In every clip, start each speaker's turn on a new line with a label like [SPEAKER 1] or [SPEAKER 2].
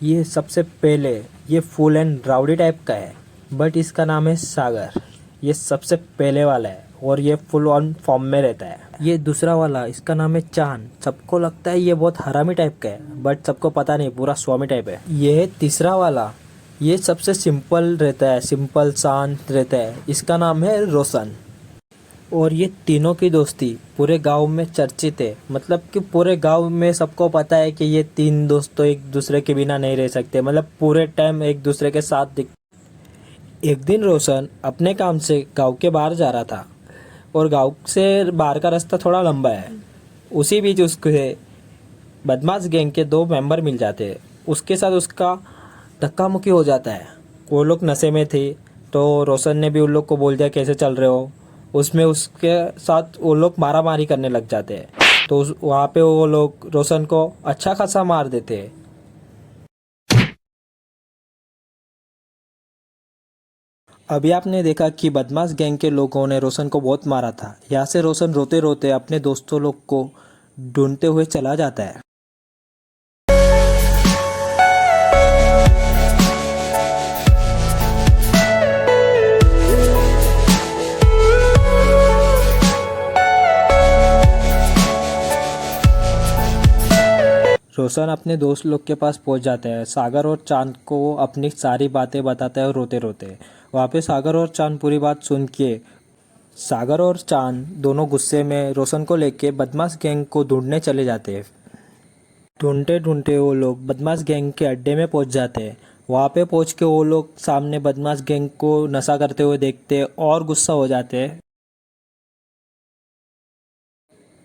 [SPEAKER 1] ये सबसे पहले ये फुल एंड राउडी टाइप का है, बट इसका नाम है सागर। ये सबसे पहले वाला है और ये फुल ऑन फॉर्म में रहता है। ये दूसरा वाला इसका नाम है चांद। सबको लगता है ये बहुत हरामी टाइप का है, बट सबको पता नहीं पूरा स्वामी टाइप है। ये है तीसरा वाला, ये सबसे सिंपल रहता है, सिंपल शांत रहता है। इसका नाम है रोशन। और ये तीनों की दोस्ती पूरे गांव में चर्चित है, मतलब कि पूरे गांव में सबको पता है कि ये तीन दोस्त तो एक दूसरे के बिना नहीं रह सकते, मतलब पूरे टाइम एक दूसरे के साथ दिख। एक दिन रोशन अपने काम से गांव के बाहर जा रहा था और गांव से बाहर का रास्ता थोड़ा लंबा है। उसी बीच उसके बदमाश गैंग के दो मेंबर मिल जाते हैं। उसके साथ उसका धक्का मुक्की हो जाता है। वो लोग नशे में थे, तो रोशन ने भी उन लोग को बोल दिया कैसे चल रहे हो। उसमें उसके साथ वो लोग मारा मारी करने लग जाते हैं, तो वहाँ पे वो लोग रोशन को अच्छा खासा मार देते हैं। अभी आपने देखा कि बदमाश गैंग के लोगों ने रोशन को बहुत मारा था। यहाँ से रोशन रोते रोते अपने दोस्तों लोग को ढूंढते हुए चला जाता है। रोशन अपने दोस्त लोग के पास पहुंच जाता है। सागर और चांद को वो अपनी सारी बातें बताता है रोते रोते। वहाँ पे सागर और चांद पूरी बात सुन के सागर और चांद दोनों गुस्से में रोशन को लेके बदमाश गैंग को ढूंढने चले जाते हैं। ढूंढते ढूंढते वो लोग बदमाश गैंग के अड्डे में पहुंच जाते हैं। वहाँ पे पहुंच के वो लोग सामने बदमाश गैंग को नशा करते हुए देखते हैं और गुस्सा हो जाते हैं।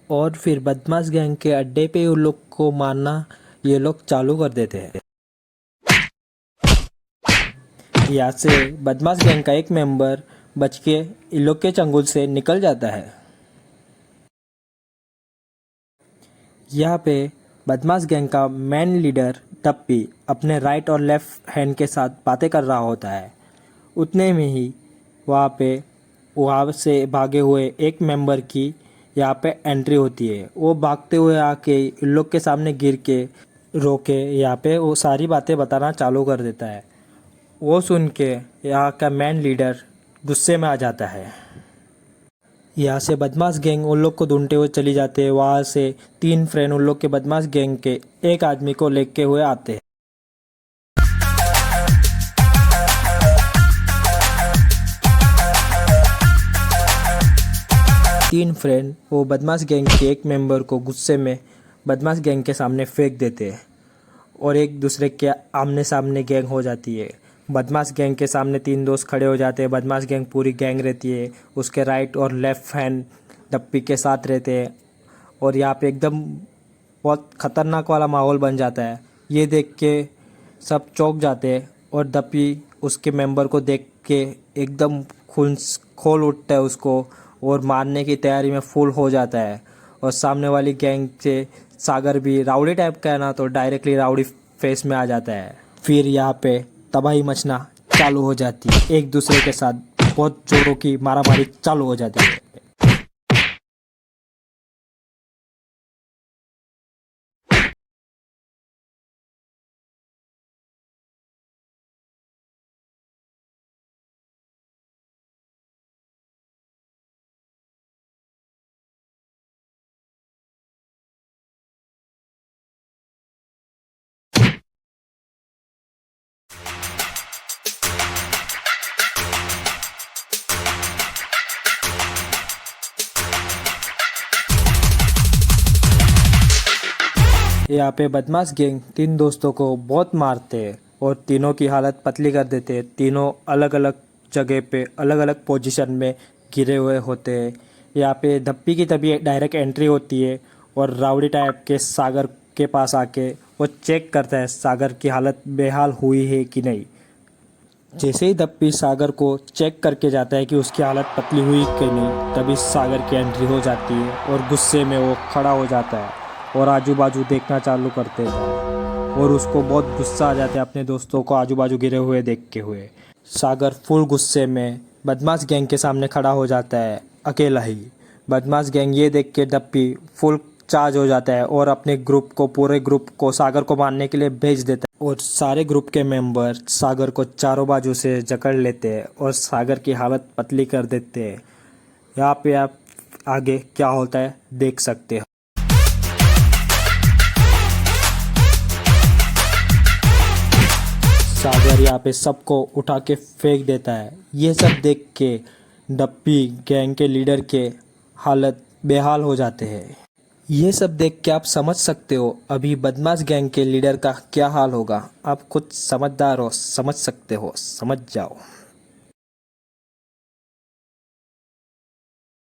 [SPEAKER 1] और फिर बदमाश गैंग के अड्डे पे उन लोग को मारना ये लोग चालू कर देते हैं। यहाँ से बदमाश गैंग का एक मेंबर बच के इन लोग के चंगुल से निकल जाता है। यहाँ पे बदमाश गैंग का मेन लीडर टप्पी अपने राइट और लेफ्ट हैंड के साथ बातें कर रहा होता है। उतने में ही वहाँ से भागे हुए एक मेंबर की यहाँ पे एंट्री होती है। वो भागते हुए आके इन लोग के सामने गिर के रोके यहाँ पे वो सारी बातें बताना चालू कर देता है। वो सुन के यहाँ का मैन लीडर गुस्से में आ जाता है। यहाँ से बदमाश गैंग उन लोग को ढूंढते हुए चली जाते हैं। वहाँ से तीन फ्रेंड उन लोग के बदमाश गैंग के एक आदमी को लेके हुए आते हैं। तीन फ्रेंड वो बदमाश गैंग के एक मेंबर को गुस्से में बदमाश गैंग के सामने फेंक देते हैं और एक दूसरे के आमने सामने गैंग हो जाती है। बदमाश गैंग के सामने तीन दोस्त खड़े हो जाते हैं। बदमाश गैंग पूरी गैंग रहती है, उसके राइट और लेफ्ट हैंड डप्पी के साथ रहते हैं और यहाँ पे एकदम बहुत खतरनाक वाला माहौल बन जाता है। ये देख के सब चौंक जाते हैं और डप्पी उसके मेंबर को देख के एकदम खून खोल उठता है उसको और मारने की तैयारी में फुल हो जाता है। और सामने वाली गैंग से सागर भी राउडी टाइप का है ना, तो डायरेक्टली राउडी फेस में आ जाता है। फिर यहाँ पे तबाही मचना चालू हो जाती है। एक दूसरे के साथ बहुत जोरों की मारामारी चालू हो जाती है। यहाँ पे बदमाश गैंग तीन दोस्तों को बहुत मारते हैं और तीनों की हालत पतली कर देते हैं। तीनों अलग अलग जगह पे अलग अलग पोजीशन में गिरे हुए होते हैं। यहाँ पे धप्पी की तभी डायरेक्ट एंट्री होती है और राउडी टाइप के सागर के पास आके वो चेक करता है सागर की हालत बेहाल हुई है कि नहीं। जैसे ही धप्पी सागर को चेक करके जाता है कि उसकी हालत पतली हुई कि नहीं, तभी सागर की एंट्री हो जाती है और गुस्से में वो खड़ा हो जाता है और आजू बाजू देखना चालू करते हैं और उसको बहुत गुस्सा आ जाता है अपने दोस्तों को आजू बाजू गिरे हुए देख के हुए। सागर फुल गुस्से में बदमाश गैंग के सामने खड़ा हो जाता है अकेला ही। बदमाश गैंग ये देख के डप्पी फुल चार्ज हो जाता है और अपने ग्रुप को, पूरे ग्रुप को सागर को मारने के लिए भेज देता है। और सारे ग्रुप के मेंबर सागर को चारों बाजू से जकड़ लेते हैं और सागर की हालत पतली कर देते हैं। यहाँ पे आप आगे क्या होता है देख सकते हो। सागर यहाँ पे सबको उठा के फेंक देता है। ये सब देख के डप्पी गैंग के लीडर के हालत बेहाल हो जाते हैं। ये सब देख के आप समझ सकते हो अभी बदमाश गैंग के लीडर का क्या हाल होगा। आप खुद समझदार हो, समझ सकते हो, समझ जाओ।